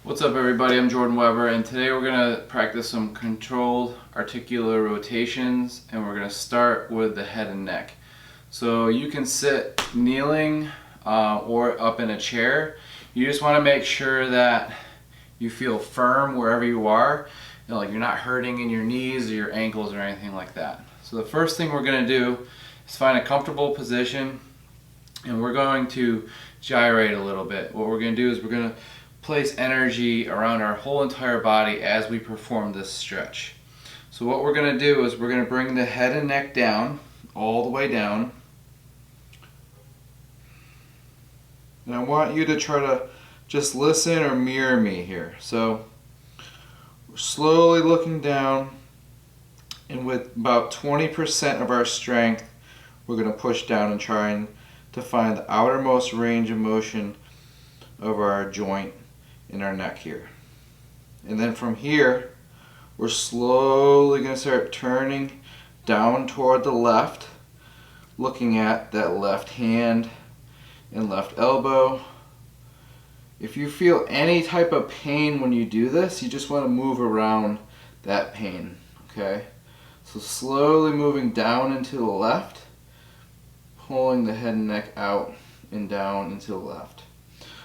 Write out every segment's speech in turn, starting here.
What's up everybody, I'm Jordan Weber, and today we're going to practice some controlled articular rotations, and we're going to start with the head and neck. So you can sit kneeling or up in a chair. You just want to make sure that you feel firm wherever you are. Like you're not hurting in your knees or your ankles or anything like that. So the first thing we're going to do is find a comfortable position, and we're going to gyrate a little bit. What we're going to do is we're going to place energy around our whole entire body as we perform this stretch. So what we're going to do is we're going to bring the head and neck down, all the way down. And I want you to try to just listen or mirror me here. So we're slowly looking down, and with about 20% of our strength, we're going to push down and try to find the outermost range of motion of our joint in our neck here. And then from here, we're slowly going to start turning down toward the left, looking at that left hand and left elbow. If you feel any type of pain when you do this, you just want to move around that pain, okay? So slowly moving down into the left, pulling the head and neck out and down into the left.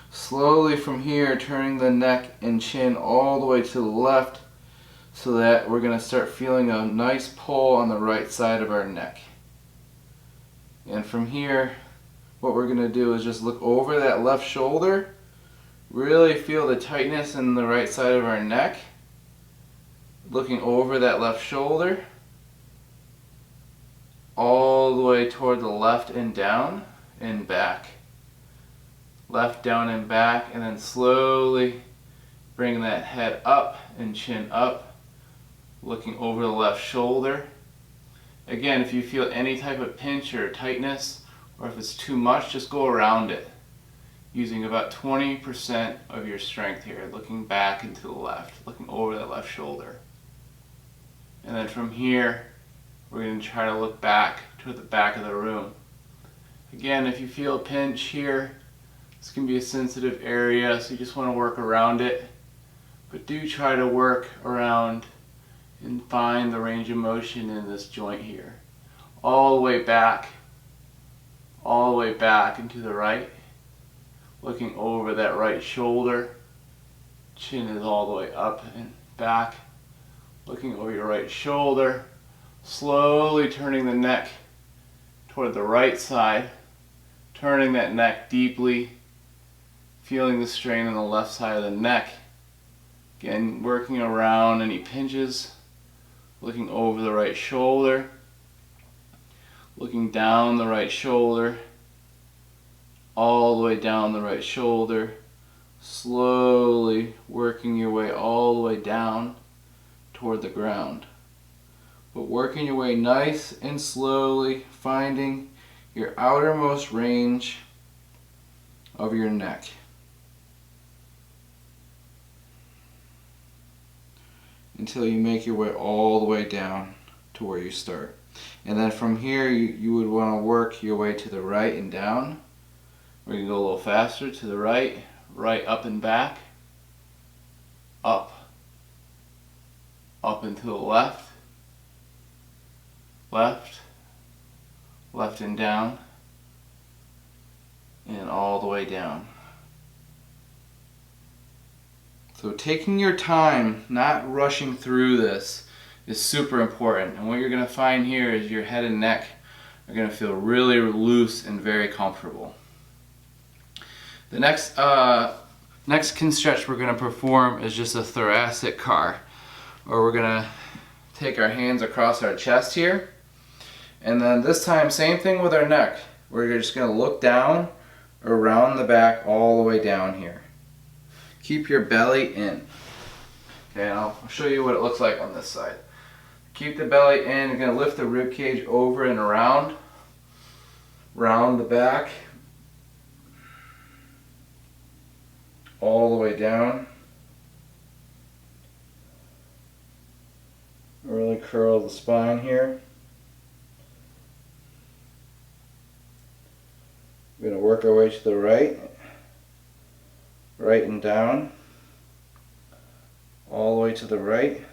Slowly from here, turning the neck and chin all the way to the left, so that we're going to start feeling a nice pull on the right side of our neck. And from here, what we're going to do is just look over that left shoulder, really feel the tightness in the right side of our neck, looking over that left shoulder, all the way toward the left and down and back. Left, down, and back, and then slowly bring that head up and chin up, looking over the left shoulder. Again, if you feel any type of pinch or tightness, or if it's too much, just go around it, using about 20% of your strength here, looking back and to the left, looking over that left shoulder. And then from here, we're going to try to look back to the back of the room. Again, if you feel a pinch here, this can be a sensitive area, so you just want to work around it. But do try to work around and find the range of motion in this joint here. All the way back and to the right. Looking over that right shoulder. Chin is all the way up and back. Looking over your right shoulder. Slowly turning the neck toward the right side. Turning that neck deeply. Feeling the strain on the left side of the neck. Again, working around any pinches. Looking over the right shoulder. Looking down the right shoulder. All the way down the right shoulder. Slowly working your way all the way down toward the ground. But working your way nice and slowly, finding your outermost range of your neck. Until you make your way all the way down to where you start. And then from here you would want to work your way to the right and down. We can go a little faster to the right, right up and back, up and to the left, left and down, and all the way down. So taking your time, not rushing through this, is super important. And what you're going to find here is your head and neck are going to feel really loose and very comfortable. The next Kinstretch we're going to perform is just a thoracic car. Or we're going to take our hands across our chest here. And then this time, same thing with our neck. We're just going to look down, around the back, all the way down here. Keep your belly in. Okay, and I'll show you what it looks like on this side. Keep the belly in. You're going to lift the rib cage over and around the back, all the way down. Really curl the spine here. We're going to work our way to the right. right and down. all the way to the right,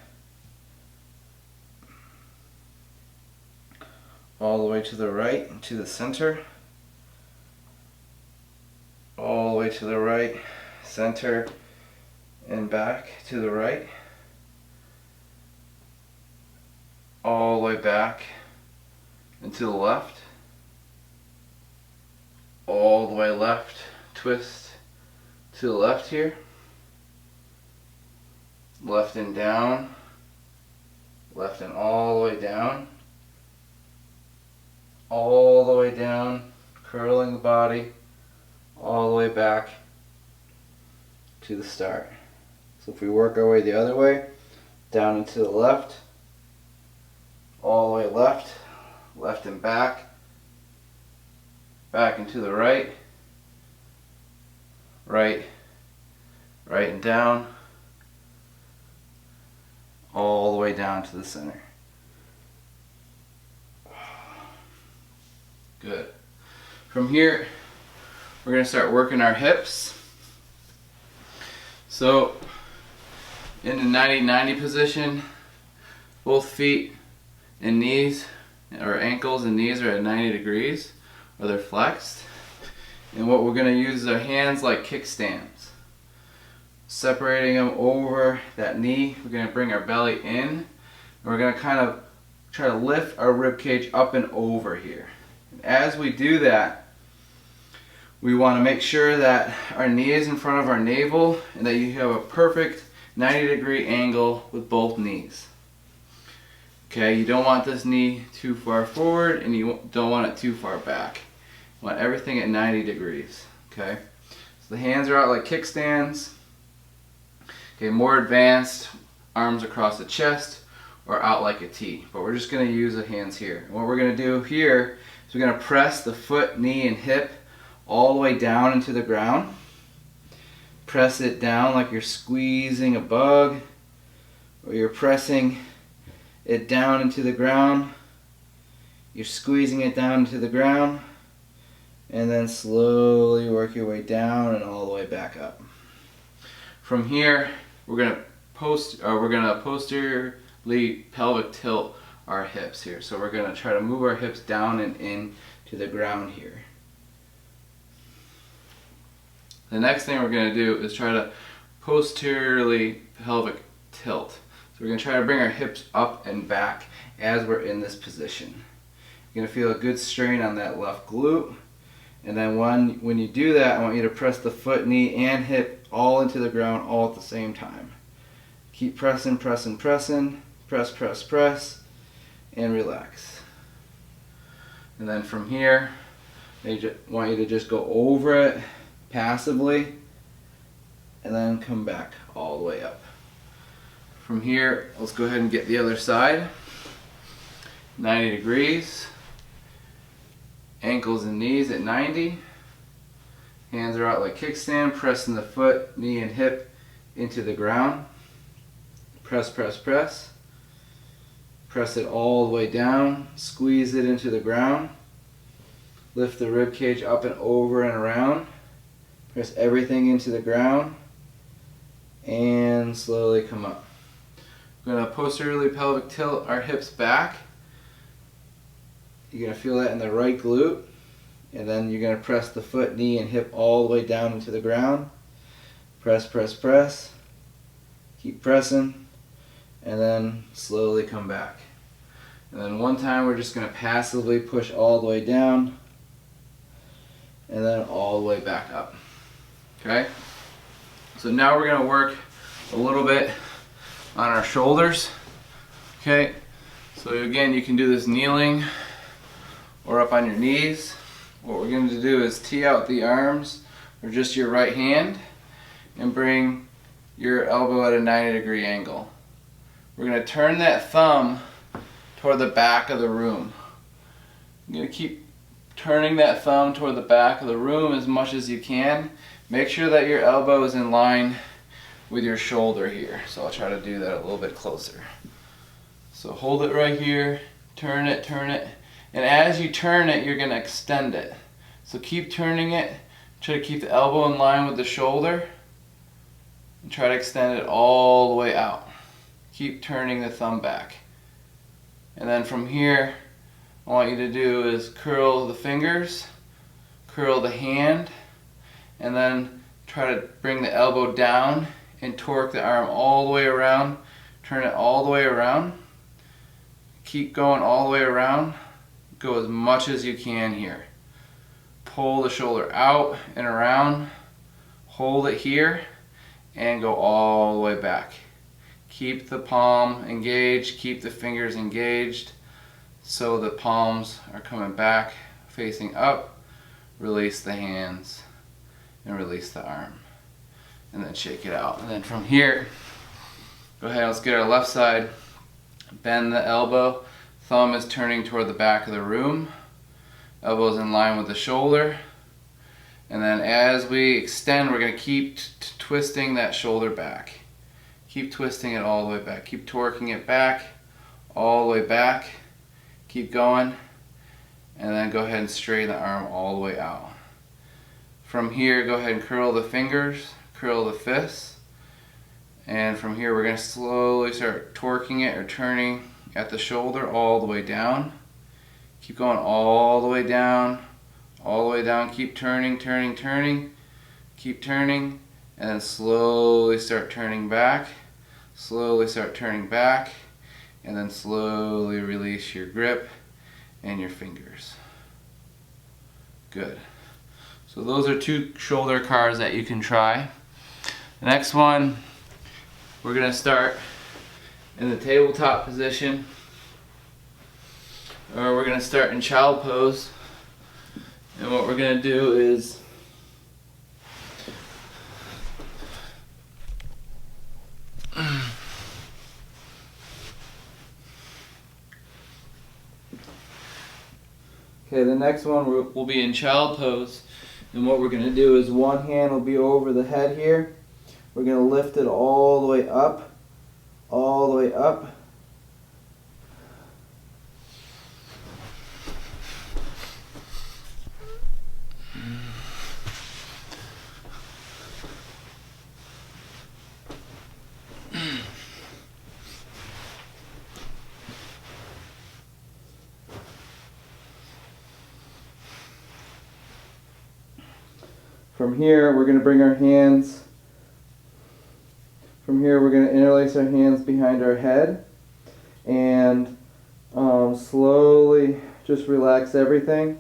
all the way to the right, to the center, all the way to the right, center, and back to the right, all the way back and to the left, all the way left, twist to the left here, left and down, left and all the way down, all the way down, curling the body, all the way back to the start. So if we work our way the other way, down and to the left, all the way left, left and back, back and to the right, right, right and down, all the way down to the center. Good. From here, we're going to start working our hips. So, in the 90-90 position, both feet and knees, or ankles and knees are at 90 degrees, or they're flexed. And what we're going to use is our hands like kickstands. Separating them over that knee, we're going to bring our belly in, and we're going to kind of try to lift our rib cage up and over here. And as we do that, we want to make sure that our knee is in front of our navel and that you have a perfect 90-degree angle with both knees. Okay, you don't want this knee too far forward and you don't want it too far back. You want everything at 90 degrees. Okay, so the hands are out like kickstands. Okay, more advanced, arms across the chest or out like a T. But we're just going to use the hands here. And what we're going to do here is we're going to press the foot, knee, and hip all the way down into the ground. Press it down like you're squeezing a bug, or you're pressing it down into the ground. You're squeezing it down into the ground, and then slowly work your way down and all the way back up. From here, we're gonna posteriorly pelvic tilt our hips here. So we're gonna try to move our hips down and in to the ground here. The next thing we're going to do is try to posteriorly pelvic tilt. So we're going to try to bring our hips up and back as we're in this position. You're going to feel a good strain on that left glute. And then when you do that, I want you to press the foot, knee, and hip all into the ground all at the same time. Keep pressing, pressing, pressing. Press, press, press. And relax. And then from here, I want you to just go over it passively, and then come back all the way up. From here, let's go ahead and get the other side. 90 degrees. Ankles and knees at 90. Hands are out like kickstand, pressing the foot, knee, and hip into the ground. Press, press, press. Press it all the way down. Squeeze it into the ground. Lift the rib cage up and over and around. Press everything into the ground and slowly come up. We're going to posteriorly pelvic tilt our hips back. You're going to feel that in the right glute, and then you're going to press the foot, knee, and hip all the way down into the ground. Press, press, press. Keep pressing, and then slowly come back. And then one time we're just going to passively push all the way down and then all the way back up. Okay, so now we're going to work a little bit on our shoulders. Okay, so again, you can do this kneeling or up on your knees. What we're going to do is tee out the arms or just your right hand and bring your elbow at a 90-degree angle. We're going to turn that thumb toward the back of the room. You're going to keep turning that thumb toward the back of the room as much as you can. Make sure that your elbow is in line with your shoulder here. So I'll try to do that a little bit closer. So hold it right here, turn it, and as you turn it, you're going to extend it. So keep turning it, try to keep the elbow in line with the shoulder, and try to extend it all the way out. Keep turning the thumb back. And then from here, I want you to do is curl the fingers, curl the hand, and then try to bring the elbow down and torque the arm all the way around. Turn it all the way around. Keep going all the way around. Go as much as you can here. Pull the shoulder out and around. Hold it here and go all the way back. Keep the palm engaged, keep the fingers engaged so the palms are coming back, facing up. Release the hands and release the arm. And then shake it out. And then from here, go ahead, let's get our left side. Bend the elbow. Thumb is turning toward the back of the room. Elbows in line with the shoulder. And then as we extend, we're going to keep twisting that shoulder back. Keep twisting it all the way back. Keep torquing it back, all the way back. Keep going. And then go ahead and straighten the arm all the way out. From here, go ahead and curl the fingers, curl the fists. And from here, we're going to slowly start torquing it or turning at the shoulder all the way down. Keep going all the way down, all the way down. Keep turning, turning, turning. Keep turning, and then slowly start turning back. Slowly start turning back, and then slowly release your grip and your fingers. Good. So those are 2 shoulder cars that you can try. The next one, we're going to start in the tabletop position, or we're going to start in child pose. And what we're going to do is okay, the next one will be in child pose. And what we're going to do is one hand will be over the head here. We're going to lift it all the way up, all the way up. From here, we're going to bring our hands, from here we're going to interlace our hands behind our head and slowly just relax everything.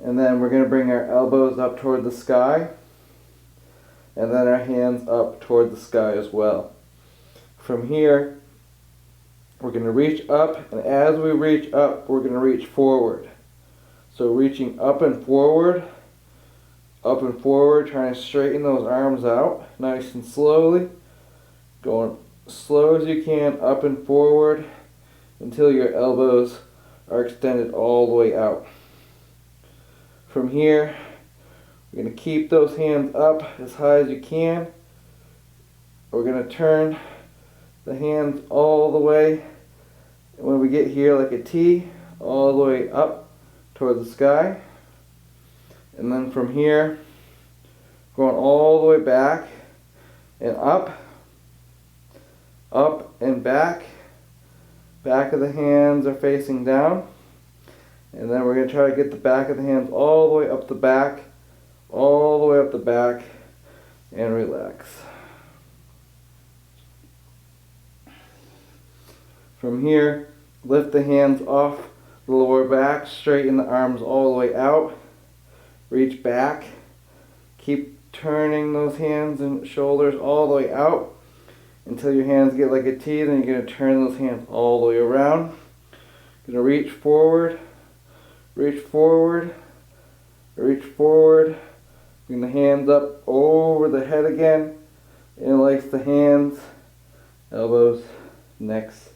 And then we're going to bring our elbows up toward the sky and then our hands up toward the sky as well. From here, we're going to reach up, and as we reach up, we're going to reach forward. So reaching up and forward, trying to straighten those arms out nice and slowly. Going slow as you can, up and forward until your elbows are extended all the way out. From here, we're going to keep those hands up as high as you can. We're going to turn the hands all the way, and when we get here like a T, all the way up toward the sky. And then from here, going all the way back and up and back. Back of the hands are facing down. And then we're going to try to get the back of the hands all the way up the back, all the way up the back, and relax. From here, lift the hands off the lower back, straighten the arms all the way out. Reach back, keep turning those hands and shoulders all the way out until your hands get like a T. Then you're going to turn those hands all the way around. Going to reach forward, reach forward, reach forward. Bring the hands up over the head again. Interlace the hands, elbows, necks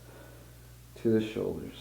to the shoulders.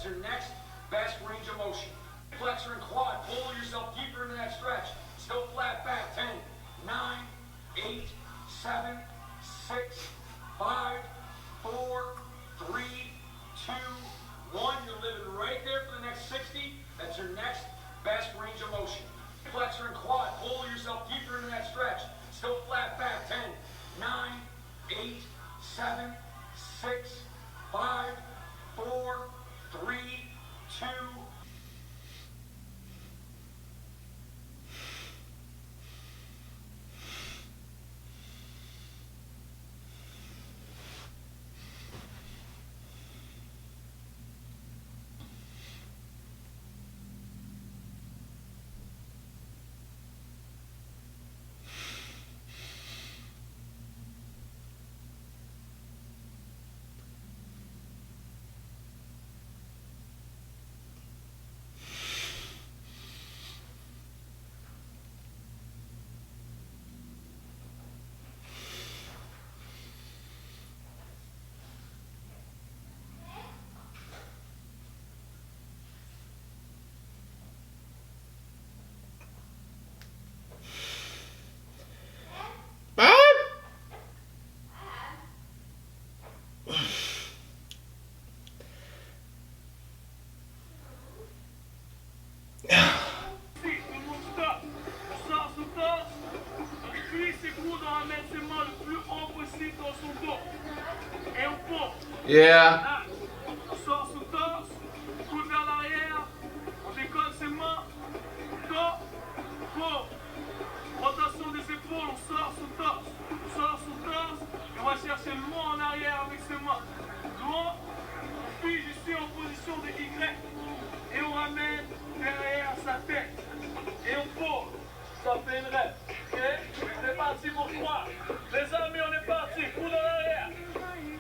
That's your next best range of motion. Flexor and quad, pull yourself deeper into that stretch. Still flat back. 10, 9, 8, 7, 6, 5, 4, 3, 2, 1. You're living right there for the next 60. That's your next best range of motion. Flexor and quad, pull yourself deeper into that stretch. Still flat back. 10, 9, 8, 7, 6, 5, 4, 3, 2. Yeah. On sort sous torse, coude vers l'arrière, on décolle ses mains, dos, pont, rotation des épaules, on sort sous torse, et on va chercher loin en arrière avec ses mains. Loin, on fige ici en position de Y, et on ramène derrière sa tête, et on pose, ça fait une rep, ok? C'est parti pour 3, les amis on est parti, coude en arrière,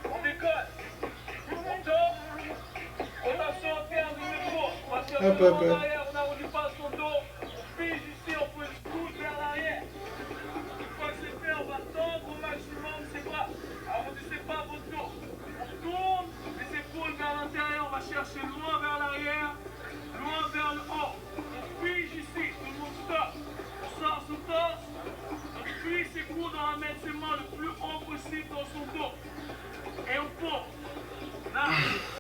on décolle. Rotation interne des épaules. Hop, hop, hop.